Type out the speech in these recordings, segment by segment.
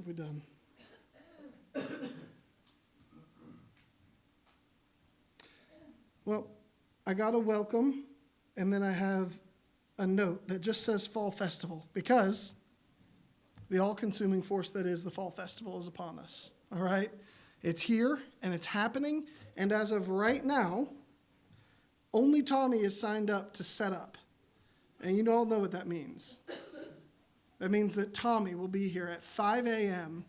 we done? Well, I got a welcome, and then I have a note that just says Fall Festival, because the all-consuming force that is the Fall Festival is upon us, all right? It's here, and it's happening, and as of right now, only Tommy is signed up to set up. And you all know what that means. That means that Tommy will be here at 5 a.m.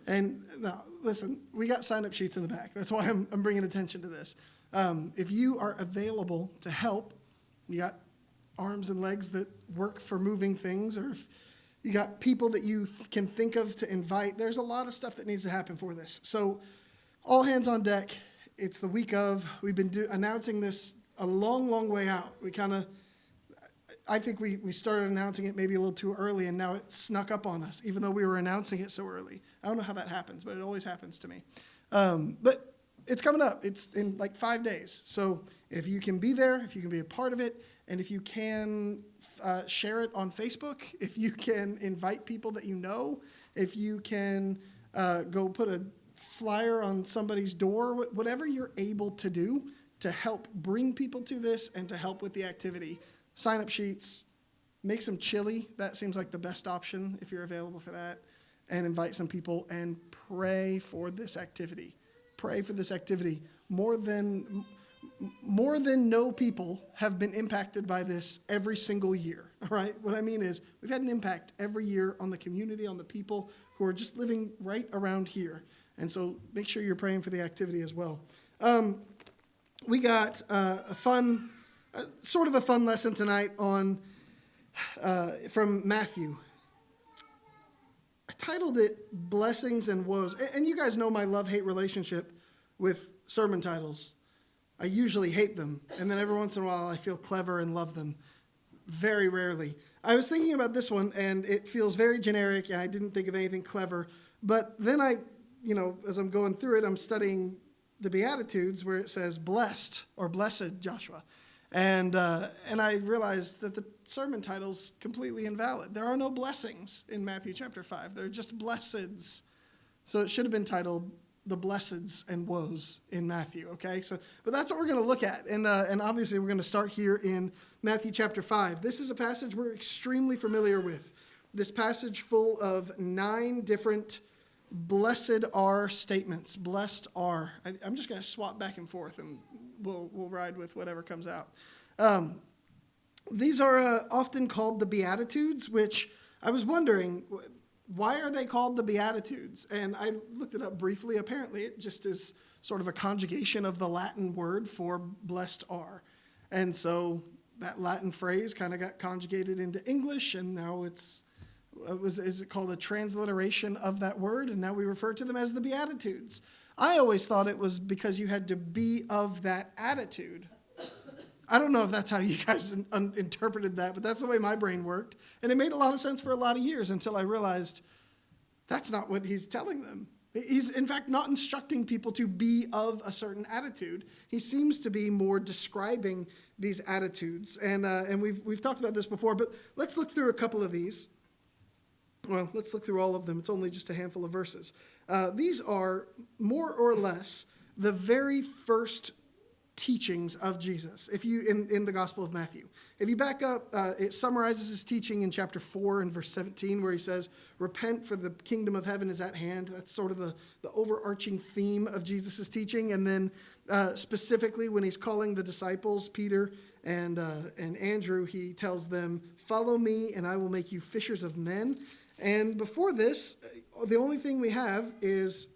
And now, listen, we got sign-up sheets in the back. That's why I'm bringing attention to this. If you are available to help, you got arms and legs that work for moving things, or if you got people that you can think of to invite, there's a lot of stuff that needs to happen for this. So all hands on deck. It's the week of. We've been announcing this a long, long way out. I think we started announcing it maybe a little too early, and now it snuck up on us, even though we were announcing it so early. I don't know how that happens, but it always happens to me. But it's coming up. It's in like 5 days. So if you can be there, if you can be a part of it, and if you can share it on Facebook, if you can invite people that you know, if you can go put a flyer on somebody's door, whatever you're able to do to help bring people to this and to help with the activity. Sign-up sheets, make some chili. That seems like the best option if you're available for that. And invite some people and pray for this activity. Pray for this activity. More than no people have been impacted by this every single year, all right? What I mean is we've had an impact every year on the community, on the people who are just living right around here. And so make sure you're praying for the activity as well. We got sort of a fun lesson tonight on from Matthew. I titled it Blessings and Woes. And you guys know my love-hate relationship with sermon titles. I usually hate them, and then every once in a while I feel clever and love them. Very rarely. I was thinking about this one, and it feels very generic, and I didn't think of anything clever. But then as I'm going through it, I'm studying the Beatitudes where it says blessed or blessed Joshua. And I realized that the sermon title's completely invalid. There are no blessings in Matthew chapter 5. They're just blesseds. So it should have been titled The Blesseds and Woes in Matthew, okay? But that's what we're going to look at. And obviously we're going to start here in Matthew chapter 5. This is a passage we're extremely familiar with. This passage full of 9 different blessed are statements. Blessed are. I'm just going to swap back and forth, and we'll ride with whatever comes out. These are often called the Beatitudes, which I was wondering, why are they called the Beatitudes? And I looked it up briefly. Apparently, it just is sort of a conjugation of the Latin word for blessed are. And so that Latin phrase kind of got conjugated into English, and now is it called a transliteration of that word? And now we refer to them as the Beatitudes. I always thought it was because you had to be of that attitude. I don't know if that's how you guys interpreted that, but that's the way my brain worked. And it made a lot of sense for a lot of years until I realized that's not what he's telling them. He's, in fact, not instructing people to be of a certain attitude. He seems to be more describing these attitudes. And we've talked about this before, but let's look through a couple of these. Well, let's look through all of them. It's only just a handful of verses. These are more or less the very first teachings of Jesus, if you in the Gospel of Matthew. If you back up, it summarizes his teaching in chapter 4 and verse 17, where he says, repent for the kingdom of heaven is at hand. That's sort of the overarching theme of Jesus' teaching. And then specifically when he's calling the disciples, Peter and Andrew, he tells them, follow me and I will make you fishers of men. And before this, the only thing we have is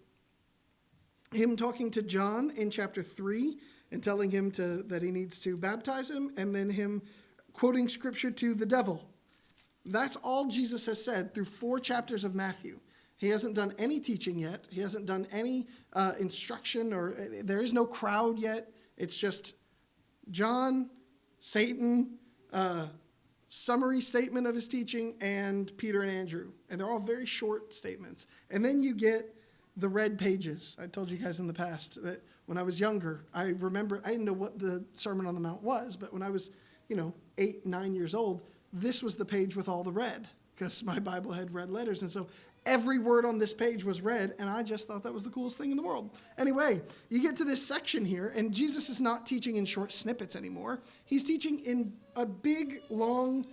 him talking to John in chapter 3 and telling him that he needs to baptize him, and then him quoting scripture to the devil. That's all Jesus has said through 4 chapters of Matthew. He hasn't done any teaching yet. He hasn't done any instruction, or there is no crowd yet. It's just John, Satan, summary statement of his teaching, and Peter and Andrew. And they're all very short statements. And then you get the red pages. I told you guys in the past that when I was younger, I remember, I didn't know what the Sermon on the Mount was, but when I was, 8, 9 years old, this was the page with all the red. because my Bible had red letters. And so every word on this page was red, and I just thought that was the coolest thing in the world. Anyway, you get to this section here, and Jesus is not teaching in short snippets anymore. He's teaching in a big, long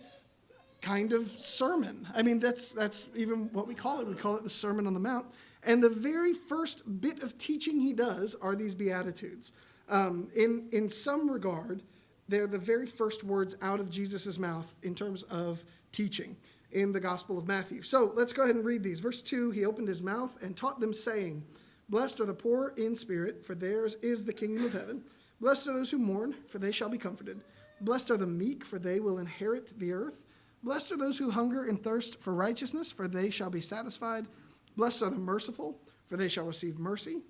kind of sermon. I mean, that's even what we call it. We call it the Sermon on the Mount. And the very first bit of teaching he does are these Beatitudes. In some regard, they're the very first words out of Jesus' mouth in terms of teaching in the Gospel of Matthew. So let's go ahead and read these. Verse 2, he opened his mouth and taught them, saying, "Blessed are the poor in spirit, for theirs is the kingdom of heaven. Blessed are those who mourn, for they shall be comforted. Blessed are the meek, for they will inherit the earth. Blessed are those who hunger and thirst for righteousness, for they shall be satisfied. Blessed are the merciful, for they shall receive mercy.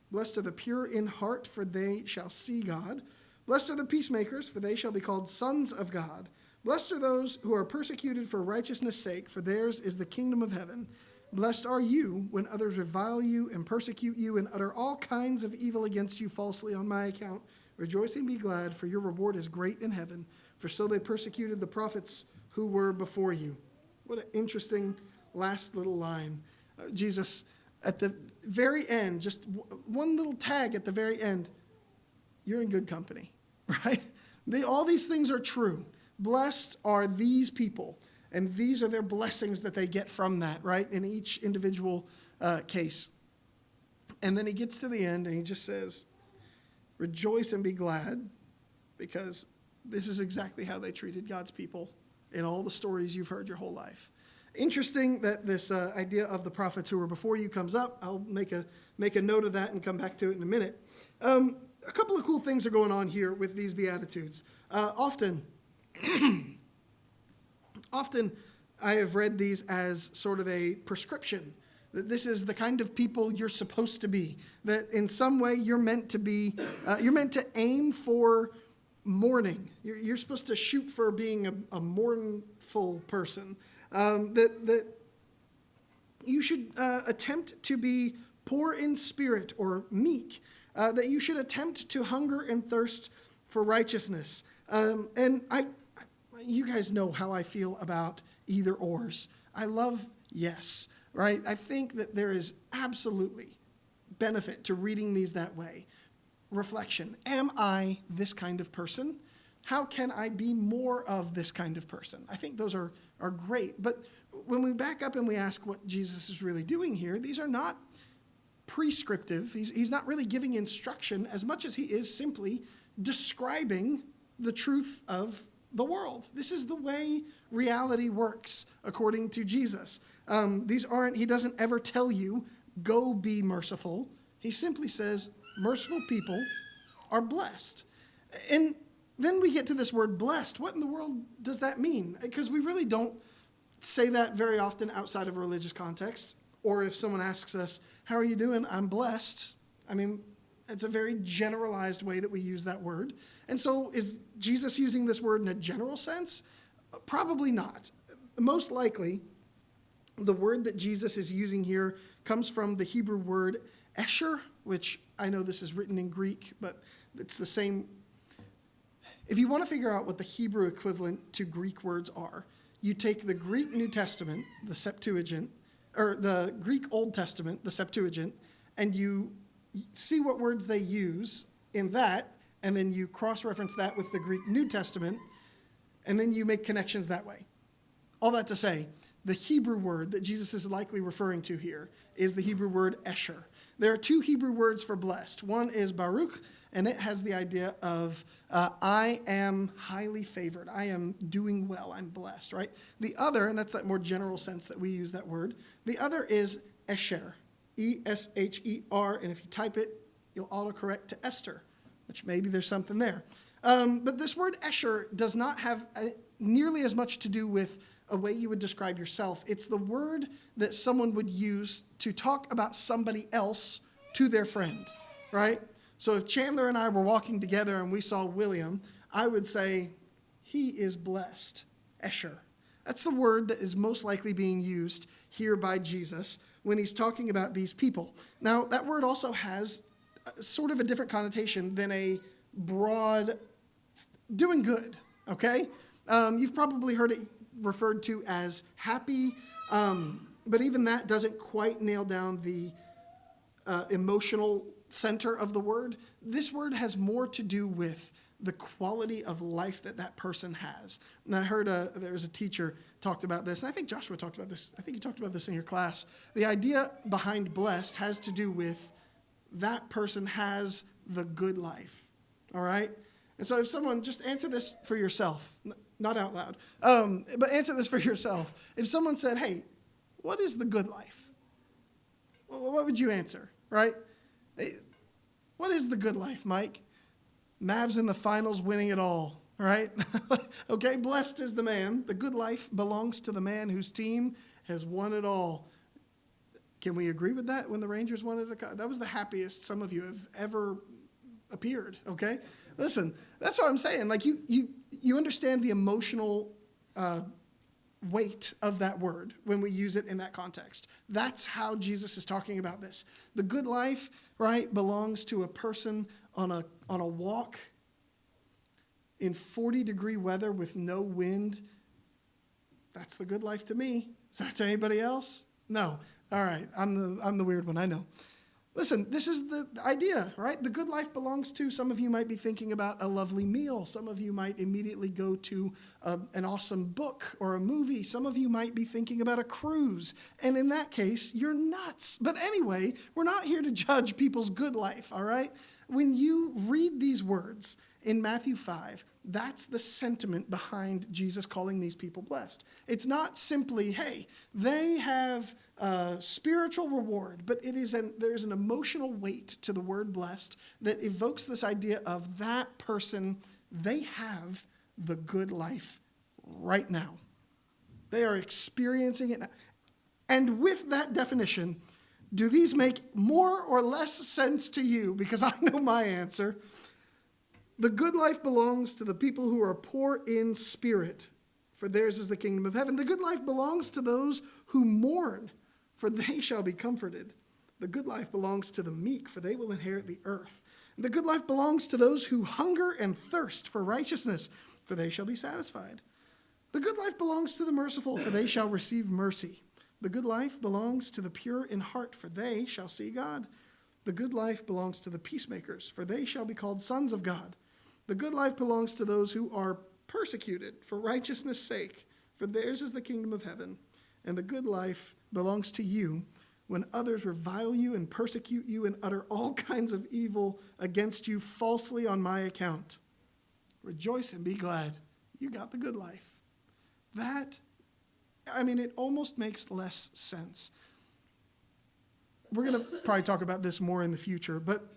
Blessed are the pure in heart, for they shall see God. Blessed are the peacemakers, for they shall be called sons of God. Blessed are those who are persecuted for righteousness' sake, for theirs is the kingdom of heaven. Blessed are you when others revile you and persecute you and utter all kinds of evil against you falsely on my account. Rejoice and be glad, for your reward is great in heaven, for so they persecuted the prophets who were before you." What an interesting last little line. Jesus, at the very end, just one little tag at the very end, you're in good company, right? All these things are true. Blessed are these people, and these are their blessings that they get from that, right, in each individual case. And then he gets to the end, and he just says, rejoice and be glad, because this is exactly how they treated God's people in all the stories you've heard your whole life. Interesting that this idea of the prophets who were before you comes up. I'll make a note of that and come back to it in a minute. A couple of cool things are going on here with these Beatitudes. Often I have read these as sort of a prescription, that this is the kind of people you're supposed to be, that in some way you're meant to be, you're meant to aim for mourning. You're supposed to shoot for being a mournful person, that you should attempt to be poor in spirit or meek, that you should attempt to hunger and thirst for righteousness. And you guys know how I feel about either ors. I love yes, right? I think that there is absolutely benefit to reading these that way. Reflection. Am I this kind of person? How can I be more of this kind of person? I think those are great. But when we back up and we ask what Jesus is really doing here, these are not prescriptive. He's not really giving instruction as much as he is simply describing the truth of the world. This is the way reality works according to Jesus. He doesn't ever tell you, go be merciful. He simply says, merciful people are blessed. And then we get to this word blessed. What in the world does that mean? Because we really don't say that very often outside of a religious context. Or if someone asks us, how are you doing? I'm blessed. I mean, it's a very generalized way that we use that word. And so is Jesus using this word in a general sense? Probably not. Most likely, the word that Jesus is using here comes from the Hebrew word esher, which I know this is written in Greek, but it's the same. If you want to figure out what the Hebrew equivalent to Greek words are, you take the Greek New Testament, the Septuagint, or the Greek Old Testament, the Septuagint, and you see what words they use in that, and then you cross-reference that with the Greek New Testament, and then you make connections that way. All that to say, the Hebrew word that Jesus is likely referring to here is the Hebrew word esher. There are two Hebrew words for blessed. One is baruch, and it has the idea of I am highly favored. I am doing well. I'm blessed, right? The other, and that's that more general sense that we use that word, the other is esher, E-S-H-E-R, and if you type it, you'll autocorrect to Esther, which maybe there's something there. But this word esher does not have nearly as much to do with a way you would describe yourself. It's the word that someone would use to talk about somebody else to their friend, right? So if Chandler and I were walking together and we saw William, I would say, he is blessed, esher. That's the word that is most likely being used here by Jesus when he's talking about these people. Now, that word also has sort of a different connotation than a broad doing good, okay? You've probably heard it referred to as happy, but even that doesn't quite nail down the emotional center of the word. This word has more to do with the quality of life that person has. And I heard there was a teacher talked about this, and I think Joshua talked about this. I think you talked about this in your class. The idea behind blessed has to do with that person has the good life, all right? And so if someone, just answer this for yourself, not out loud, but answer this for yourself. If someone said, hey, what is the good life? What would you answer, right? What is the good life, Mike? Mavs in the finals winning it all, right? Okay, blessed is the man. The good life belongs to the man whose team has won it all. Can we agree with that when the Rangers won it? That was the happiest some of you have ever appeared, okay? Listen, that's what I'm saying. Like you understand the emotional weight of that word when we use it in that context. That's how Jesus is talking about this. The good life, right, belongs to a person on a walk in 40-degree weather with no wind. That's the good life to me. Is that to anybody else? No. All right, I'm the weird one, I know. Listen, this is the idea, right? The good life belongs to, some of you might be thinking about a lovely meal. Some of you might immediately go to an awesome book or a movie. Some of you might be thinking about a cruise. And in that case, you're nuts. But anyway, we're not here to judge people's good life, all right? When you read these words in Matthew 5, that's the sentiment behind Jesus calling these people blessed. It's not simply, hey, they have spiritual reward, but there's an emotional weight to the word blessed that evokes this idea of that person, they have the good life right now. They are experiencing it now. And with that definition, do these make more or less sense to you? Because I know my answer. The good life belongs to the people who are poor in spirit, for theirs is the kingdom of heaven. The good life belongs to those who mourn, for they shall be comforted. The good life belongs to the meek, for they will inherit the earth. And the good life belongs to those who hunger and thirst for righteousness, for they shall be satisfied. The good life belongs to the merciful, for they shall receive mercy. The good life belongs to the pure in heart, for they shall see God. The good life belongs to the peacemakers, for they shall be called sons of God. The good life belongs to those who are persecuted for righteousness' sake, for theirs is the kingdom of heaven. And the good life belongs to you when others revile you and persecute you and utter all kinds of evil against you falsely on my account. Rejoice and be glad. You got the good life. It almost makes less sense. We're going to probably talk about this more in the future, but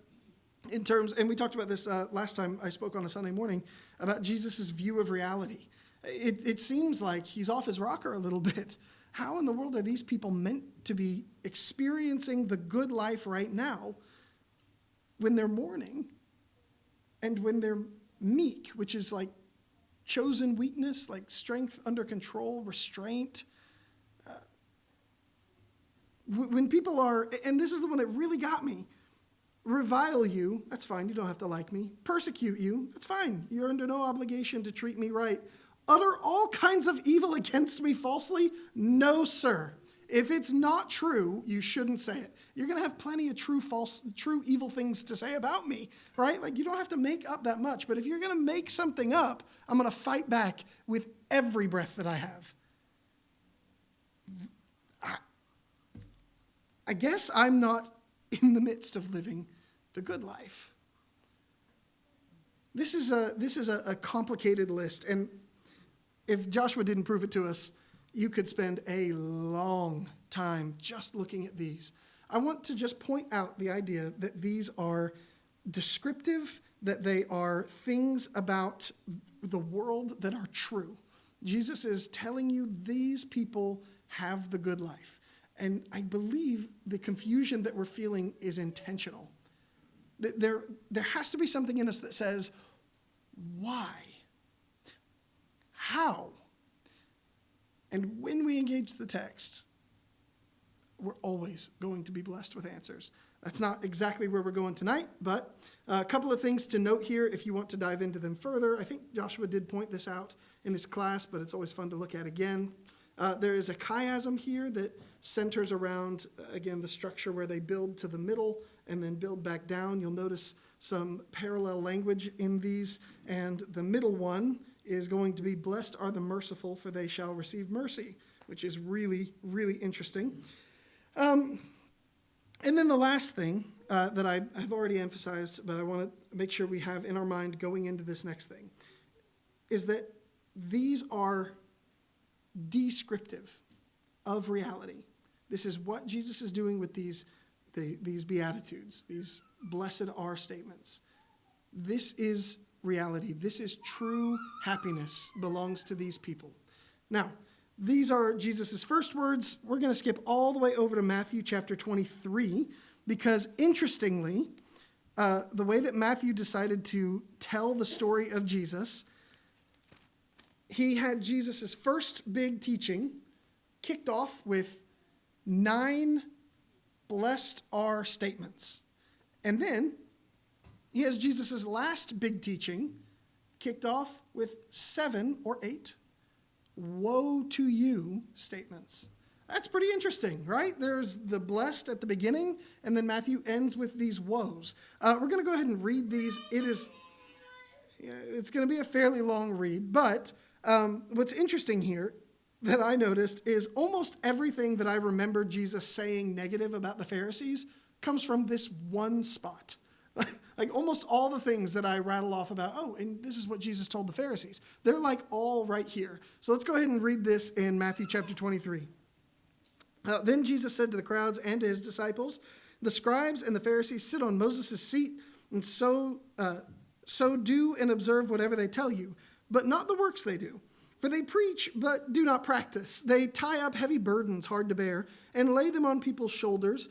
in terms, and we talked about this last time I spoke on a Sunday morning, about Jesus' view of reality. It seems like he's off his rocker a little bit. How in the world are these people meant to be experiencing the good life right now when they're mourning and when they're meek, which is like chosen weakness, like strength under control, restraint? When people are, and this is the one that really got me, revile you, that's fine, you don't have to like me. Persecute you, that's fine. You're under no obligation to treat me right. Utter all kinds of evil against me falsely? No, sir. If it's not true, you shouldn't say it. You're going to have plenty of true evil things to say about me, right? Like, you don't have to make up that much. But if you're going to make something up, I'm going to fight back with every breath that I have. I guess I'm not in the midst of living the good life. This is a complicated list, and if Joshua didn't prove it to us, you could spend a long time just looking at these. I want to just point out the idea that these are descriptive, that they are things about the world that are true. Jesus is telling you these people have the good life. And I believe the confusion that we're feeling is intentional. There has to be something in us that says, why? How? And when we engage the text, we're always going to be blessed with answers. That's not exactly where we're going tonight, but a couple of things to note here if you want to dive into them further. I think Joshua did point this out in his class, but it's always fun to look at again. There is a chiasm here that centers around, again, the structure where they build to the middle and then build back down. You'll notice some parallel language in these, and the middle one is going to be, blessed are the merciful, for they shall receive mercy, which is really, really interesting. And then the last thing that I have already emphasized, but I want to make sure we have in our mind going into this next thing, is that these are descriptive of reality. This is what Jesus is doing with these Beatitudes, these blessed are statements. This is reality. This is true happiness belongs to these people. Now, these are Jesus' first words. We're going to skip all the way over to Matthew chapter 23 because, interestingly, the way that Matthew decided to tell the story of Jesus, he had Jesus' first big teaching kicked off with 9 blessed are statements. And then he has Jesus' last big teaching kicked off with 7 or 8 woe to you statements. That's pretty interesting, right? There's the blessed at the beginning, and then Matthew ends with these woes. We're going to go ahead and read these. It's going to be a fairly long read, but what's interesting here that I noticed is almost everything that I remember Jesus saying negative about the Pharisees comes from this one spot. Like almost all the things that I rattle off about, and this is what Jesus told the Pharisees. They're like all right here. So let's go ahead and read this in Matthew chapter 23. Then Jesus said to the crowds and to his disciples, the scribes and the Pharisees sit on Moses' seat, and so do and observe whatever they tell you, but not the works they do. For they preach, but do not practice. They tie up heavy burdens hard to bear and lay them on people's shoulders,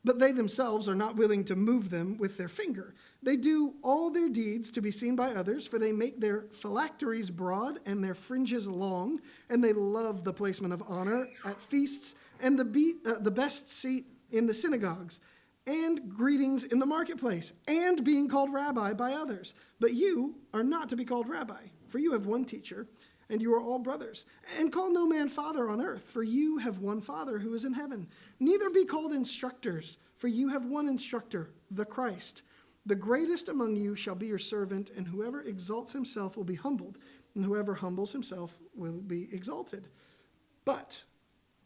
but they themselves are not willing to move them with their finger. They do all their deeds to be seen by others, for they make their phylacteries broad and their fringes long, and they love the placement of honor at feasts and the best seat in the synagogues, and greetings in the marketplace, and being called rabbi by others. But you are not to be called rabbi, for you have one teacher, and you are all brothers. And call no man father on earth, for you have one Father who is in heaven. Neither be called instructors, for you have one instructor, the Christ. The greatest among you shall be your servant, and whoever exalts himself will be humbled, and whoever humbles himself will be exalted. But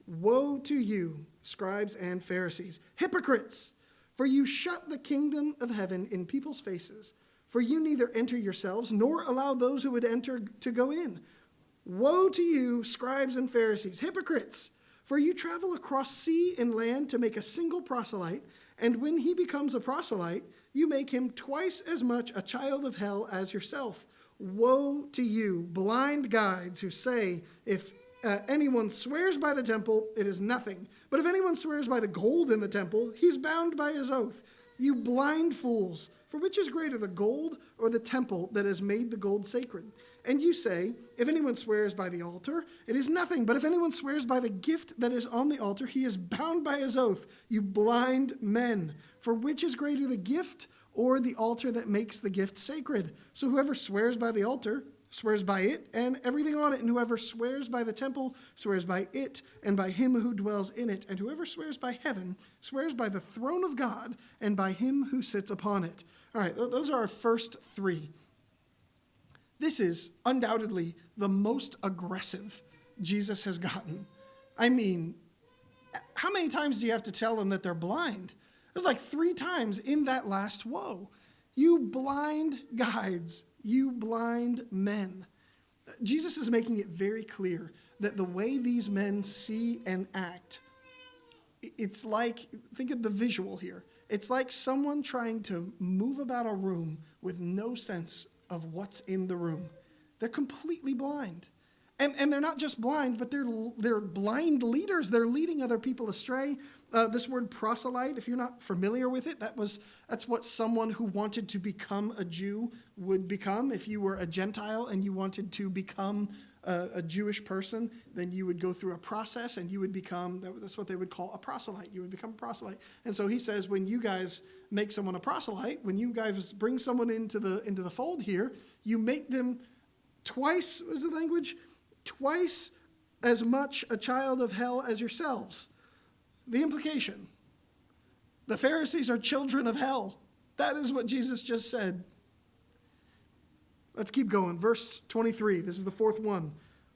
woe to you, scribes and Pharisees, hypocrites! For you shut the kingdom of heaven in people's faces, for you neither enter yourselves, nor allow those who would enter to go in. Woe to you, scribes and Pharisees, hypocrites! For you travel across sea and land to make a single proselyte, and when he becomes a proselyte, you make him twice as much a child of hell as yourself. Woe to you, blind guides who say, if anyone swears by the temple, it is nothing. But if anyone swears by the gold in the temple, he's bound by his oath. You blind fools! For which is greater, the gold or the temple that has made the gold sacred? And you say, if anyone swears by the altar, it is nothing. But if anyone swears by the gift that is on the altar, he is bound by his oath. You blind men! For which is greater, the gift or the altar that makes the gift sacred? So whoever swears by the altar swears by it and everything on it, and whoever swears by the temple swears by it and by him who dwells in it, and whoever swears by heaven swears by the throne of God and by him who sits upon it. All right, those are our first 3. This is undoubtedly the most aggressive Jesus has gotten. I mean, how many times do you have to tell them that they're blind? It was like 3 times in that last woe. You blind guides, you blind men. Jesus is making it very clear that the way these men see and act, it's like, think of the visual here. It's like someone trying to move about a room with no sense of what's in the room. They're completely blind. And they're not just blind, but they're blind leaders. They're leading other people astray. This word proselyte, if you're not familiar with it, that's what someone who wanted to become a Jew would become. If you were a Gentile and you wanted to become a Jewish person, then you would go through a process and you would become, that's what they would call a proselyte. You would become a proselyte. And so he says, when you guys make someone a proselyte, when you guys bring someone into the fold here, you make them twice, what was the language? Twice as much a child of hell as yourselves. The implication, the Pharisees are children of hell. That is what Jesus just said. Let's keep going. Verse 23, this is the fourth one.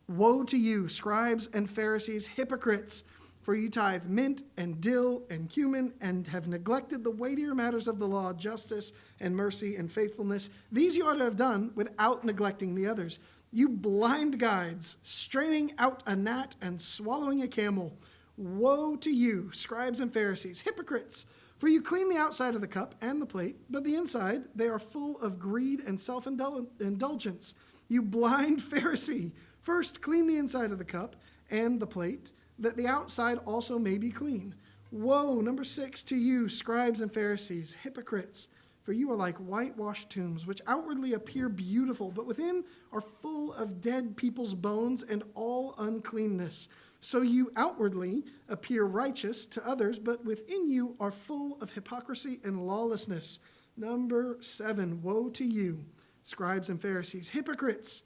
Woe to you, scribes and Pharisees, hypocrites, for you tithe mint and dill and cumin and have neglected the weightier matters of the law, justice and mercy and faithfulness. These you ought to have done without neglecting the others. You blind guides, straining out a gnat and swallowing a camel. Woe to you, scribes and Pharisees, hypocrites! For you clean the outside of the cup and the plate, but the inside they are full of greed and self-indulgence. You blind Pharisee! First clean the inside of the cup and the plate, that the outside also may be clean. Woe, number 6, to you, scribes and Pharisees, hypocrites! For you are like whitewashed tombs, which outwardly appear beautiful, but within are full of dead people's bones and all uncleanness. So you outwardly appear righteous to others, but within you are full of hypocrisy and lawlessness. Number 7, woe to you, scribes and Pharisees, hypocrites!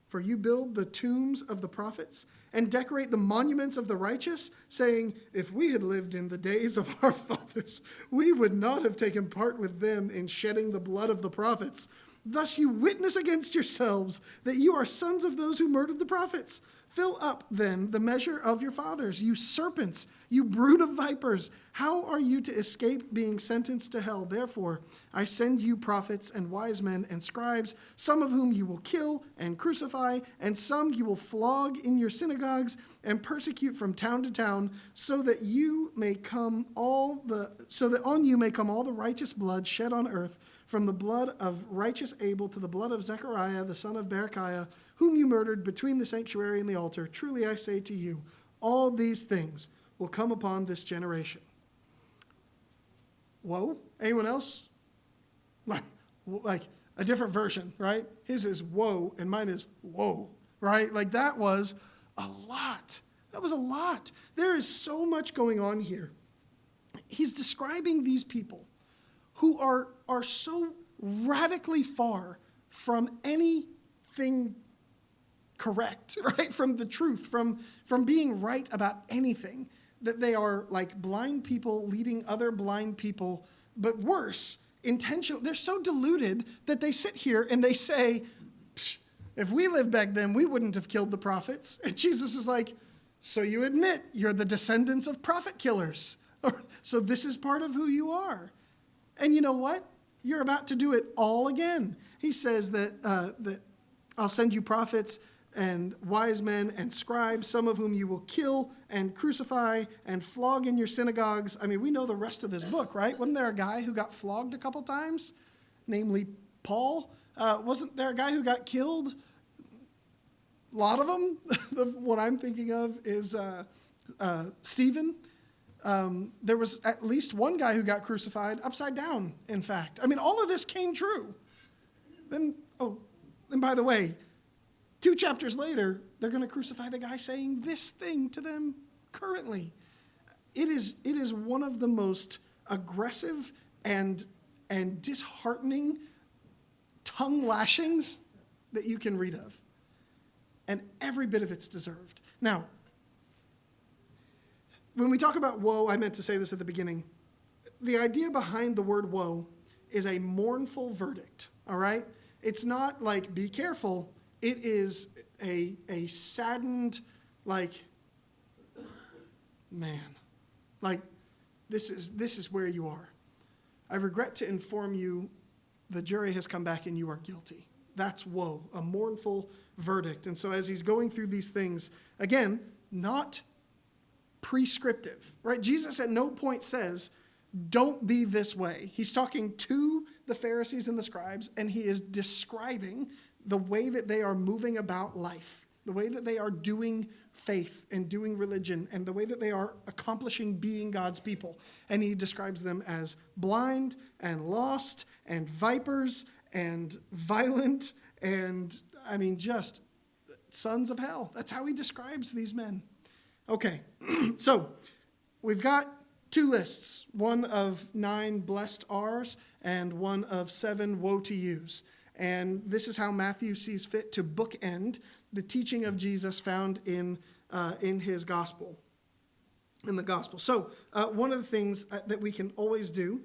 For you build the tombs of the prophets and decorate the monuments of the righteous, saying, if we had lived in the days of our fathers, we would not have taken part with them in shedding the blood of the prophets. Thus you witness against yourselves that you are sons of those who murdered the prophets. Fill up, then, the measure of your fathers, you serpents, you brood of vipers. How are you to escape being sentenced to hell? Therefore, I send you prophets and wise men and scribes, some of whom you will kill and crucify, and some you will flog in your synagogues and persecute from town to town, so that on you may come all the righteous blood shed on earth, from the blood of righteous Abel to the blood of Zechariah, the son of Berechiah, whom you murdered between the sanctuary and the altar. Truly I say to you, all these things will come upon this generation. Woe? Anyone else? Like a different version, right? His is woe and mine is whoa, right? Like that was a lot. That was a lot. There is so much going on here. He's describing these people who are so radically far from anything correct, right? From the truth, from being right about anything, that they are like blind people leading other blind people, but worse, intentional. They're so deluded that they sit here and they say, if we lived back then, we wouldn't have killed the prophets. And Jesus is like, so you admit you're the descendants of prophet killers. So this is part of who you are. And you know what? You're about to do it all again. He says that I'll send you prophets and wise men and scribes, some of whom you will kill and crucify and flog in your synagogues. I mean, we know the rest of this book, right? Wasn't there a guy who got flogged a couple times, namely Paul? Wasn't there a guy who got killed? A lot of them. What I'm thinking of is Stephen. There was at least one guy who got crucified upside down, in fact. I mean, all of this came true. And by the way, 2 chapters later, they're going to crucify the guy saying this thing to them currently. It is one of the most aggressive and disheartening tongue lashings that you can read of. And every bit of it's deserved. Now, when we talk about woe, I meant to say this at the beginning. The idea behind the word woe is a mournful verdict, all right? It's not like, be careful. It is a saddened, like, man, like, this is where you are. I regret to inform you the jury has come back and you are guilty. That's woe, a mournful verdict. And so as he's going through these things, again, not prescriptive, right? Jesus at no point says, don't be this way. He's talking to the Pharisees and the scribes, and he is describing the way that they are moving about life, the way that they are doing faith and doing religion, and the way that they are accomplishing being God's people. And he describes them as blind and lost and vipers and violent and, I mean, just sons of hell. That's how he describes these men. Okay, so we've got 2 lists, one of 9 blessed are's and one of 7 woe to you's. And this is how Matthew sees fit to bookend the teaching of Jesus found in his gospel, in the gospel. So one of the things that we can always do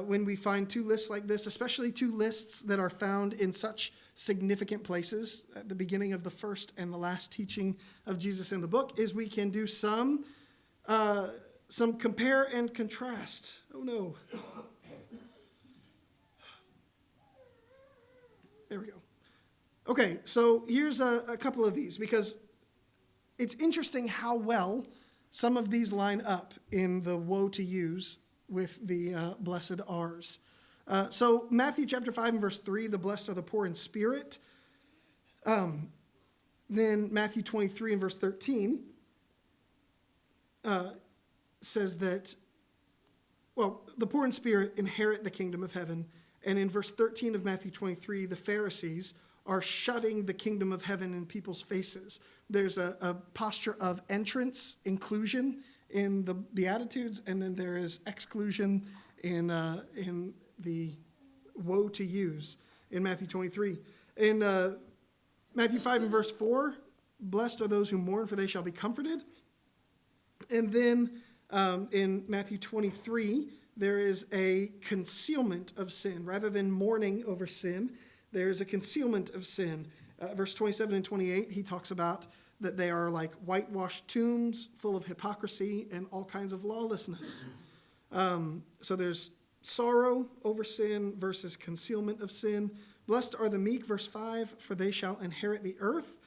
when we find two lists like this, especially two lists that are found in such significant places at the beginning of the first and the last teaching of Jesus in the book, is we can do some compare and contrast. Oh no. There we go. Okay, so here's a couple of these, because it's interesting how well some of these line up in the woe to yous with the blessed are's. So Matthew chapter 5 and verse 3, the blessed are the poor in spirit. Then Matthew 23 and verse 13 says that, well, the poor in spirit inherit the kingdom of heaven. And in verse 13 of Matthew 23, the Pharisees are shutting the kingdom of heaven in people's faces. There's a posture of entrance, inclusion in the Beatitudes, and then there is exclusion in the woe to yous in Matthew 23. In Matthew 5 and verse 4, blessed are those who mourn, for they shall be comforted. And then in Matthew 23, there is a concealment of sin. Rather than mourning over sin, there's a concealment of sin. Verse 27 and 28, he talks about that they are like whitewashed tombs full of hypocrisy and all kinds of lawlessness. So there's sorrow over sin versus concealment of sin. Blessed are the meek, verse 5, for they shall inherit the earth.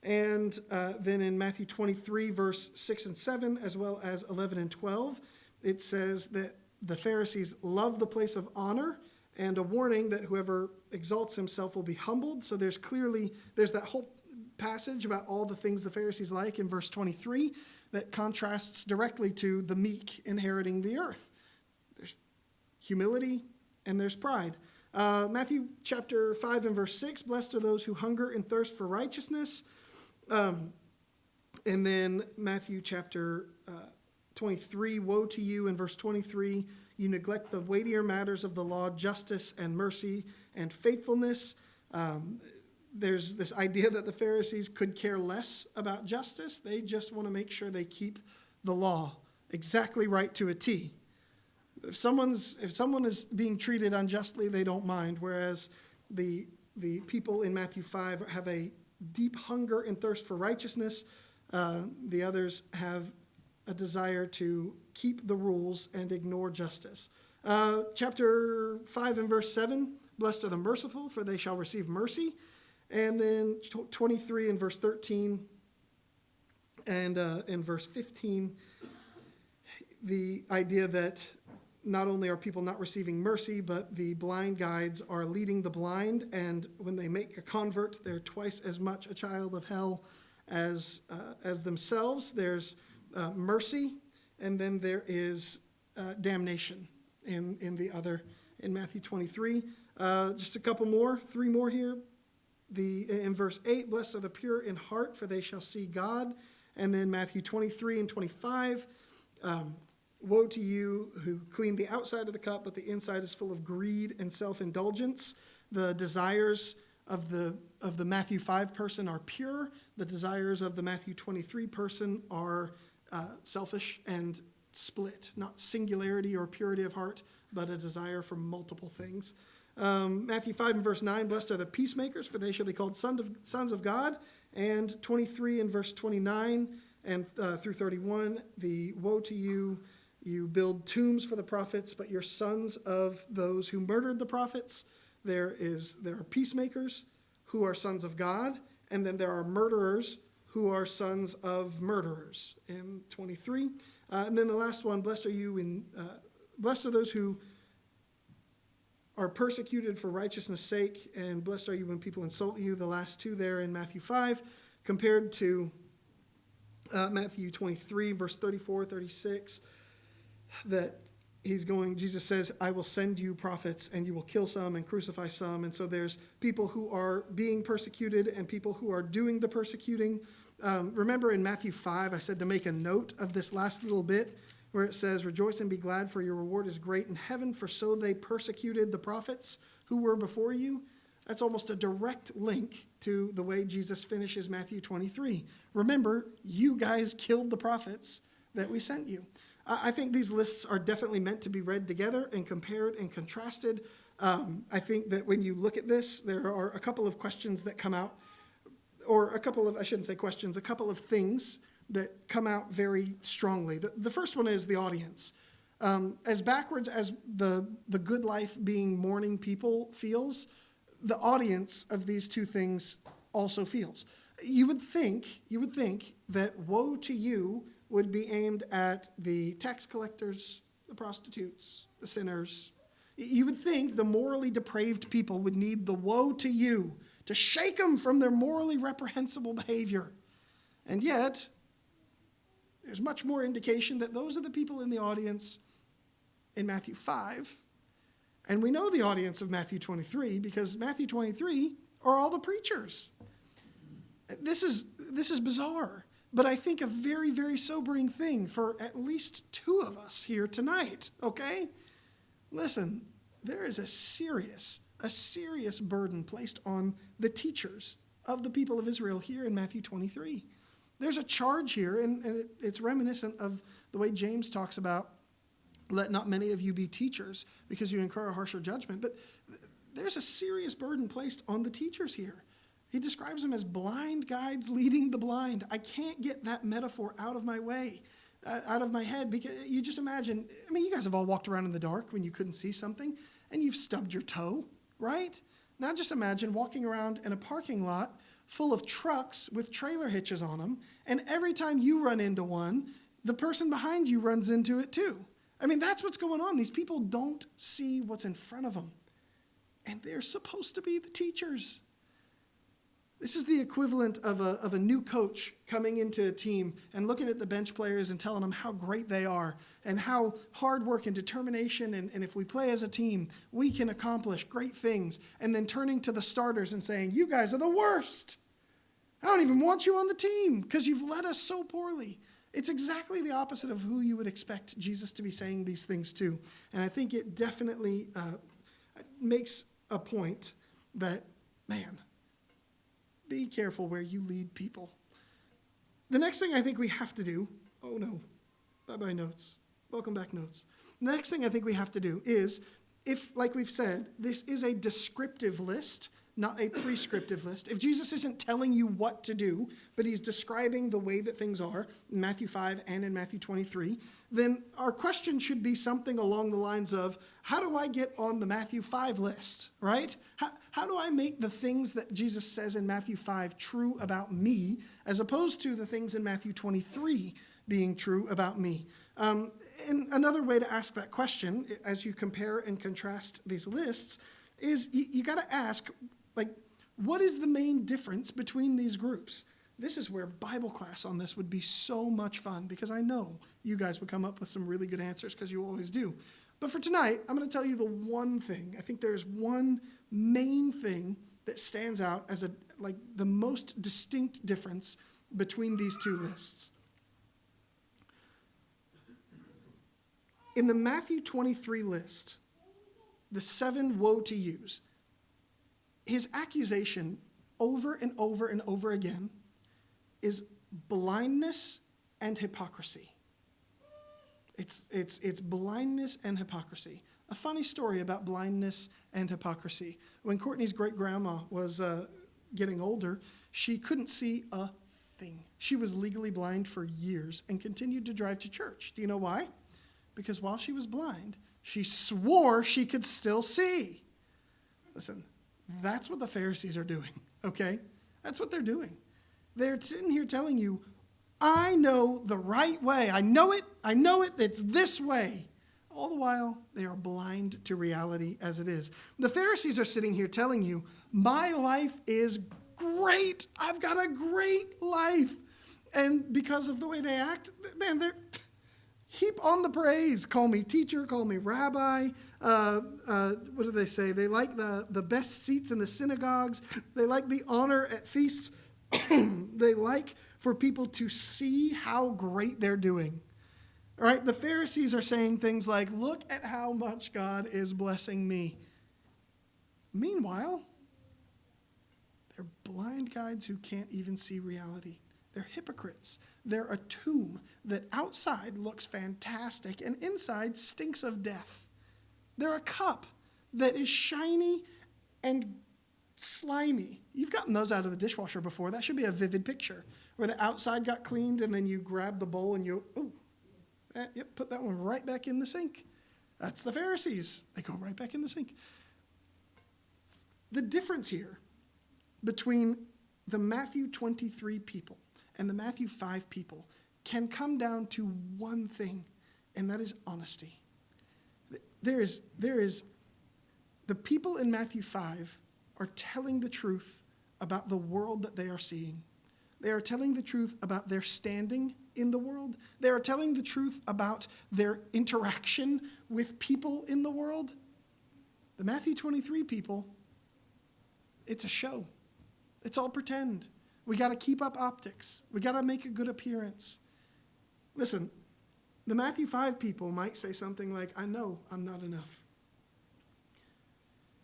And then in Matthew 23, verse 6 and 7, as well as 11 and 12, it says that the Pharisees love the place of honor, and a warning that whoever exalts himself will be humbled. So there's that whole passage about all the things the Pharisees like in verse 23 that contrasts directly to the meek inheriting the earth. There's humility and there's pride. Matthew chapter 5 and verse 6, blessed are those who hunger and thirst for righteousness. And then Matthew chapter 23, woe to you in verse 23, you neglect the weightier matters of the law, justice and mercy and faithfulness. There's this idea that the Pharisees could care less about justice. They just want to make sure they keep the law exactly right to a T. If someone is being treated unjustly, they don't mind, whereas the people in Matthew 5 have a deep hunger and thirst for righteousness. The others have a desire to keep the rules and ignore justice. Chapter 5 and verse 7, blessed are the merciful, for they shall receive mercy. And then 23 and verse 13 and in verse 15, the idea that not only are people not receiving mercy, but the blind guides are leading the blind, and when they make a convert, they're twice as much a child of hell as themselves. There's mercy, and then there is damnation in Matthew 23. Just a couple more, three more here. In verse 8, blessed are the pure in heart, for they shall see God. And then Matthew 23 and 25, woe to you who clean the outside of the cup, but the inside is full of greed and self-indulgence. The desires of the Matthew 5 person are pure. The desires of the Matthew 23 person are selfish and split, not singularity or purity of heart, but a desire for multiple things. Matthew 5 and verse 9, blessed are the peacemakers, for they shall be called sons of God. And 23 and verse 29 and through 31, the woe to you, you build tombs for the prophets, but you're sons of those who murdered the prophets. There are peacemakers who are sons of God, and then there are murderers who are sons of murderers in 23. And then the last one, blessed are those who are persecuted for righteousness' sake, and blessed are you when people insult you. The last two there in Matthew 5, compared to Matthew 23, verse 34, 36, that Jesus says, I will send you prophets, and you will kill some and crucify some. And so there's people who are being persecuted and people who are doing the persecuting. Remember in Matthew 5, I said to make a note of this last little bit, where it says, rejoice and be glad, for your reward is great in heaven, for so they persecuted the prophets who were before you. That's almost a direct link to the way Jesus finishes Matthew 23. Remember, you guys killed the prophets that we sent you. I think these lists are definitely meant to be read together and compared and contrasted. I think that when you look at this, there are a couple of questions that come out, or a couple of, I shouldn't say questions, a couple of things that come out very strongly. The first one is the audience. As backwards as the good life being mourning people feels, the audience of these two things also feels. You would think that woe to you would be aimed at the tax collectors, the prostitutes, the sinners. You would think the morally depraved people would need the woe to you to shake them from their morally reprehensible behavior. And yet, there's much more indication that those are the people in the audience in Matthew 5. And we know the audience of Matthew 23 because Matthew 23 are all the preachers. This is bizarre, but I think a very, very sobering thing for at least two of us here tonight, okay? Listen, there is a serious burden placed on the teachers of the people of Israel here in Matthew 23. There's a charge here, and it's reminiscent of the way James talks about, let not many of you be teachers because you incur a harsher judgment. But there's a serious burden placed on the teachers here. He describes them as blind guides leading the blind. I can't get that metaphor out of my way, out of my head, because you just imagine, I mean, you guys have all walked around in the dark when you couldn't see something, and you've stubbed your toe, right? Now just imagine walking around in a parking lot full of trucks with trailer hitches on them, and every time you run into one, the person behind you runs into it too. I mean, that's what's going on. These people don't see what's in front of them. And they're supposed to be the teachers. This is the equivalent of a new coach coming into a team and looking at the bench players and telling them how great they are and how hard work and determination and if we play as a team, we can accomplish great things. And then turning to the starters and saying, you guys are the worst. I don't even want you on the team because you've led us so poorly. It's exactly the opposite of who you would expect Jesus to be saying these things to. And I think it definitely makes a point that, man, be careful where you lead people. The next thing I think we have to do, oh no, bye-bye notes. Welcome back notes. The next thing I think we have to do is, if, like we've said, this is a descriptive list, not a prescriptive list. If Jesus isn't telling you what to do, but he's describing the way that things are in Matthew 5 and in Matthew 23, then our question should be something along the lines of, how do I get on the Matthew 5 list, right? How do I make the things that Jesus says in Matthew 5 true about me, as opposed to the things in Matthew 23 being true about me? And another way to ask that question, as you compare and contrast these lists, is you got to ask, like, what is the main difference between these groups? This is where Bible class on this would be so much fun, because I know you guys would come up with some really good answers, because you always do. But for tonight, I'm going to tell you the one thing. I think there's one main thing that stands out as the most distinct difference between these two lists. In the Matthew 23 list, the 7 woe to yous, his accusation over and over and over again is blindness and hypocrisy. It's blindness and hypocrisy. A funny story about blindness and hypocrisy. When Courtney's great-grandma was getting older, she couldn't see a thing. She was legally blind for years and continued to drive to church. Do you know why? Because while she was blind, she swore she could still see. Listen, that's what the Pharisees are doing, okay? That's what they're doing. They're sitting here telling you, I know the right way. I know it, it's this way. All the while, they are blind to reality as it is. The Pharisees are sitting here telling you, my life is great. I've got a great life. And because of the way they act, man, they're heap on the praise. Call me teacher, call me rabbi. What do they say? They like the best seats in the synagogues. They like the honor at feasts. They like for people to see how great they're doing. All right, the Pharisees are saying things like, look at how much God is blessing me. Meanwhile, They're blind guides who can't even see reality. They're hypocrites. They're a tomb that outside looks fantastic and inside stinks of death. They're a cup that is shiny and slimy. You've gotten those out of the dishwasher before. That should be a vivid picture where the outside got cleaned and then you grab the bowl and put that one right back in the sink. That's the Pharisees. They go right back in the sink. The difference here between the Matthew 23 people and the Matthew 5 people can come down to one thing, and that is honesty. There is the people in Matthew 5 are telling the truth about the world that they are seeing. They are telling the truth about their standing in the world. They are telling the truth about their interaction with people in the world. The Matthew 23 people, it's a show. It's all pretend. We got to keep up optics. We got to make a good appearance. Listen, the Matthew 5 people might say something like, I know I'm not enough.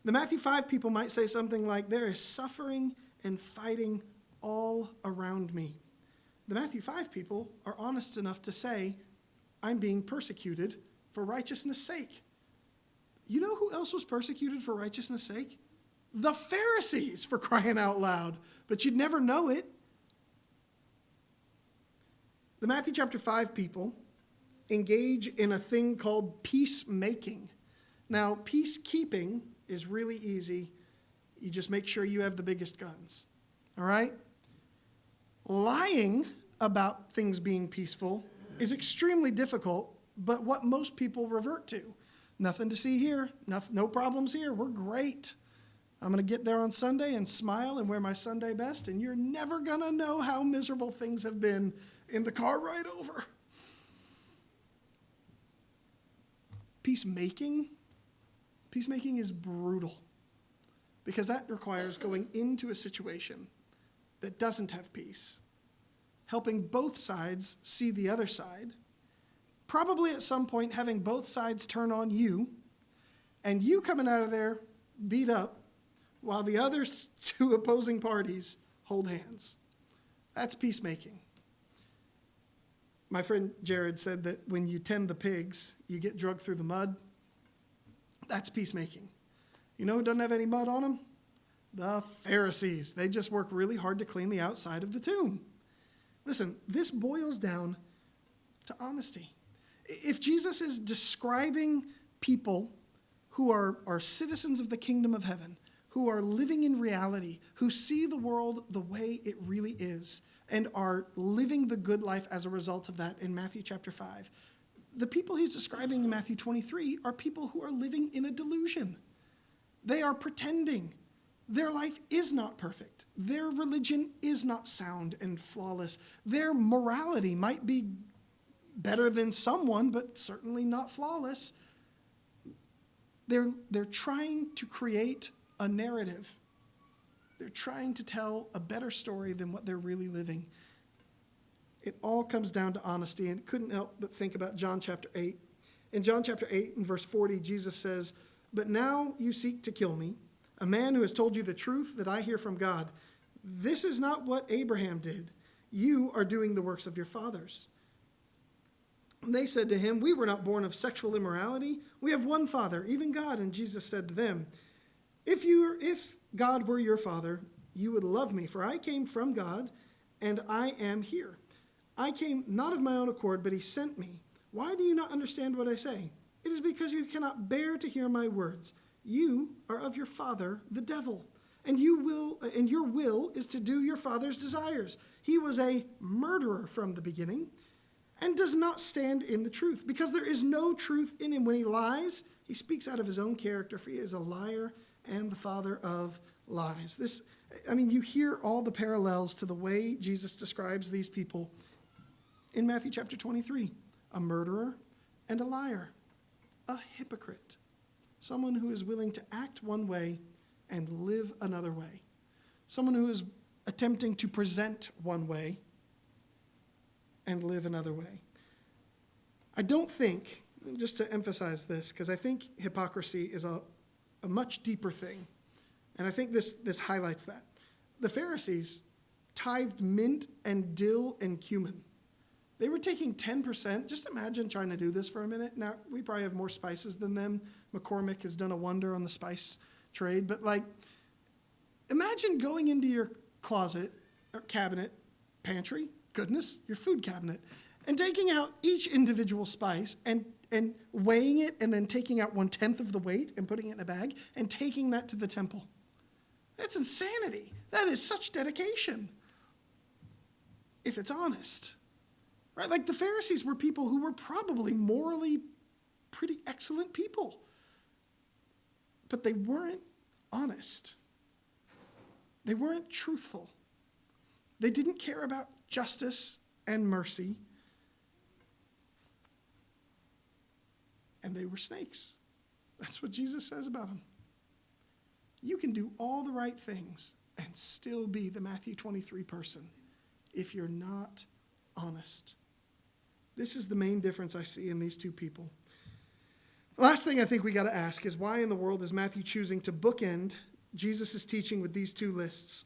The Matthew 5 people might say something like, there is suffering and fighting all around me. The Matthew 5 people are honest enough to say, I'm being persecuted for righteousness' sake. You know who else was persecuted for righteousness' sake? The Pharisees, for crying out loud. But you'd never know it. The Matthew chapter 5 people engage in a thing called peacemaking. Now, peacekeeping is really easy. You just make sure you have the biggest guns. All right? Lying about things being peaceful is extremely difficult, but what most people revert to. Nothing to see here. No problems here. We're great. I'm going to get there on Sunday and smile and wear my Sunday best, and you're never going to know how miserable things have been in the car ride over. Peacemaking is brutal because that requires going into a situation that doesn't have peace, helping both sides see the other side, probably at some point having both sides turn on you, and you coming out of there beat up while the other two opposing parties hold hands. That's peacemaking. My friend Jared said that when you tend the pigs, you get drugged through the mud. That's peacemaking. You know who doesn't have any mud on them? The Pharisees. They just work really hard to clean the outside of the tomb. Listen, this boils down to honesty. If Jesus is describing people who are citizens of the kingdom of heaven, who are living in reality, who see the world the way it really is, and are living the good life as a result of that in Matthew chapter 5, the people he's describing in Matthew 23 are people who are living in a delusion. They are pretending. Their life is not perfect. Their religion is not sound and flawless. Their morality might be better than someone, but certainly not flawless. They're trying to create a narrative. They're trying to tell a better story than what they're really living. It all comes down to honesty, and couldn't help but think about John chapter 8. In John chapter 8 and verse 40, Jesus says, "But now you seek to kill me, a man who has told you the truth that I hear from God. This is not what Abraham did. You are doing the works of your fathers." And they said to him, "We were not born of sexual immorality. We have one Father, even God." And Jesus said to them, If God were your Father, you would love me, for I came from God, and I am here. I came not of my own accord, but he sent me. Why do you not understand what I say? It is because you cannot bear to hear my words. You are of your father, the devil, and your will is to do your father's desires. He was a murderer from the beginning and does not stand in the truth, because there is no truth in him. When he lies, he speaks out of his own character, for he is a liar and the father of lies. You hear all the parallels to the way Jesus describes these people in Matthew chapter 23. A murderer and a liar, a hypocrite, someone who is willing to act one way and live another way, someone who is attempting to present one way and live another way. I don't think, just to emphasize this, because I think hypocrisy is a much deeper thing, and I think this highlights that. the Pharisees tithed mint and dill and cumin. They were taking 10%. Just imagine trying to do this for a minute. Now, we probably have more spices than them. McCormick has done a wonder on the spice trade. But, imagine going into your closet, or cabinet, pantry, goodness, your food cabinet, and taking out each individual spice and weighing it and then taking out 1/10 of the weight and putting it in a bag and taking that to the temple. That's insanity. That is such dedication. If it's honest. Right? Like the Pharisees were people who were probably morally pretty excellent people. But they weren't honest. They weren't truthful. They didn't care about justice and mercy. And they were snakes. That's what Jesus says about them. You can do all the right things and still be the Matthew 23 person if you're not honest. This is the main difference I see in these two people. The last thing I think we got to ask is, why in the world is Matthew choosing to bookend Jesus' teaching with these two lists?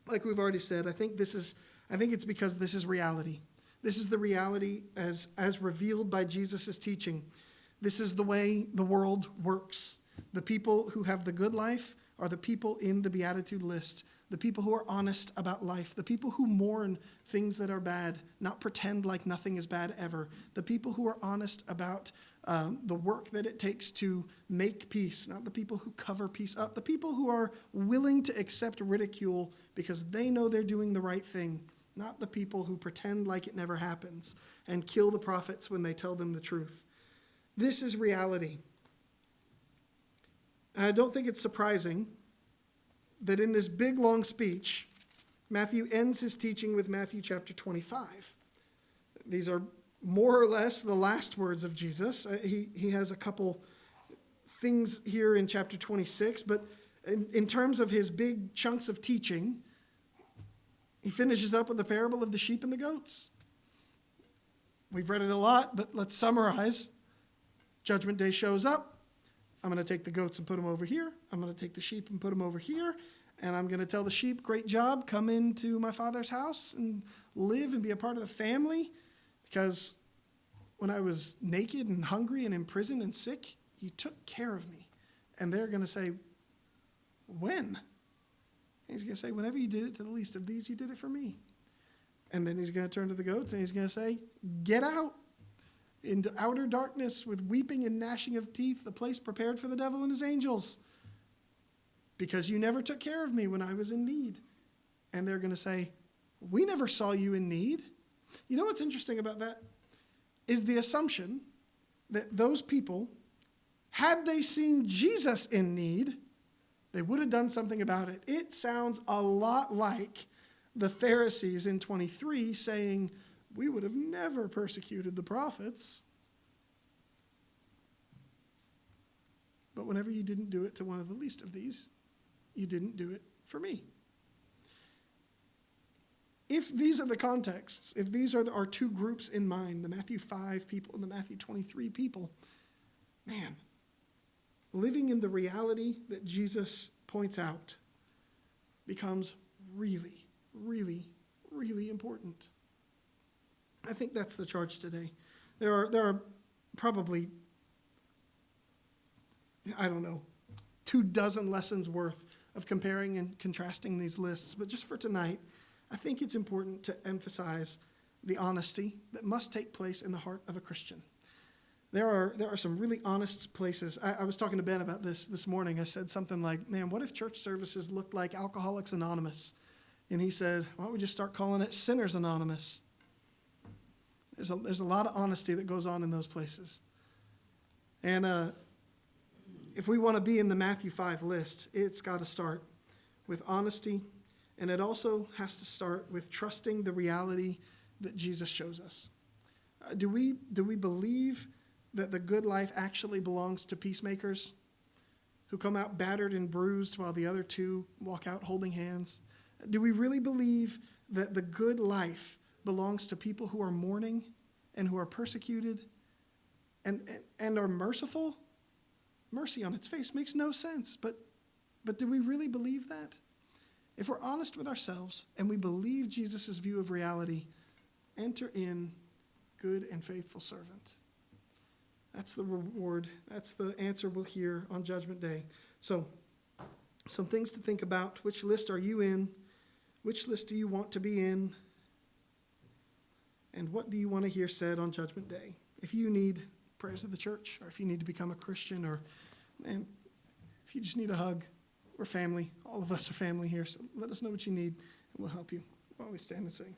Like we've already said, I think it's because this is reality. This is the reality as revealed by Jesus' teaching. This is the way the world works. The people who have the good life are the people in the Beatitude list. The people who are honest about life. The people who mourn things that are bad, not pretend like nothing is bad ever. The people who are honest about the work that it takes to make peace, not the people who cover peace up. The people who are willing to accept ridicule because they know they're doing the right thing, not the people who pretend like it never happens and kill the prophets when they tell them the truth. This is reality. And I don't think it's surprising that in this big, long speech, Matthew ends his teaching with Matthew chapter 25. These are more or less the last words of Jesus. He has a couple things here in chapter 26, but in terms of his big chunks of teaching, he finishes up with the parable of the sheep and the goats. We've read it a lot, but let's summarize. Judgment Day shows up. I'm going to take the goats and put them over here. I'm going to take the sheep and put them over here. And I'm going to tell the sheep, great job, come into my Father's house and live and be a part of the family. Because when I was naked and hungry and in prison and sick, you took care of me. And they're going to say, when? And he's going to say, whenever you did it to the least of these, you did it for me. And then he's going to turn to the goats and he's going to say, get out into outer darkness with weeping and gnashing of teeth, the place prepared for the devil and his angels, because you never took care of me when I was in need. And they're going to say, we never saw you in need. You know what's interesting about that is the assumption that those people, had they seen Jesus in need, they would have done something about it. It sounds a lot like the Pharisees in 23 saying, we would have never persecuted the prophets. But whenever you didn't do it to one of the least of these, you didn't do it for me. If these are the contexts, if these are our two groups in mind, the Matthew 5 people and the Matthew 23 people, man, living in the reality that Jesus points out becomes really, really, really important. I think that's the charge today. There are probably, 24 lessons worth of comparing and contrasting these lists. But just for tonight, I think it's important to emphasize the honesty that must take place in the heart of a Christian. There are some really honest places. I was talking to Ben about this morning. I said something like, man, what if church services looked like Alcoholics Anonymous? And he said, why don't we just start calling it Sinners Anonymous? There's a lot of honesty that goes on in those places. And if we want to be in the Matthew 5 list, it's got to start with honesty, and it also has to start with trusting the reality that Jesus shows us. Do we believe that the good life actually belongs to peacemakers who come out battered and bruised while the other two walk out holding hands? Do we really believe that the good life belongs to people who are mourning and who are persecuted and are merciful? Mercy on its face makes no sense, but do we really believe that? if we're honest with ourselves and we believe Jesus' view of reality, enter in, good and faithful servant. That's the reward. That's the answer we'll hear on Judgment Day. So, some things to think about. Which list are you in? Which list do you want to be in? And what do you want to hear said on Judgment Day? If you need prayers of the church, or if you need to become a Christian, or if you just need a hug, we're family. All of us are family here, so let us know what you need, and we'll help you while we stand and sing.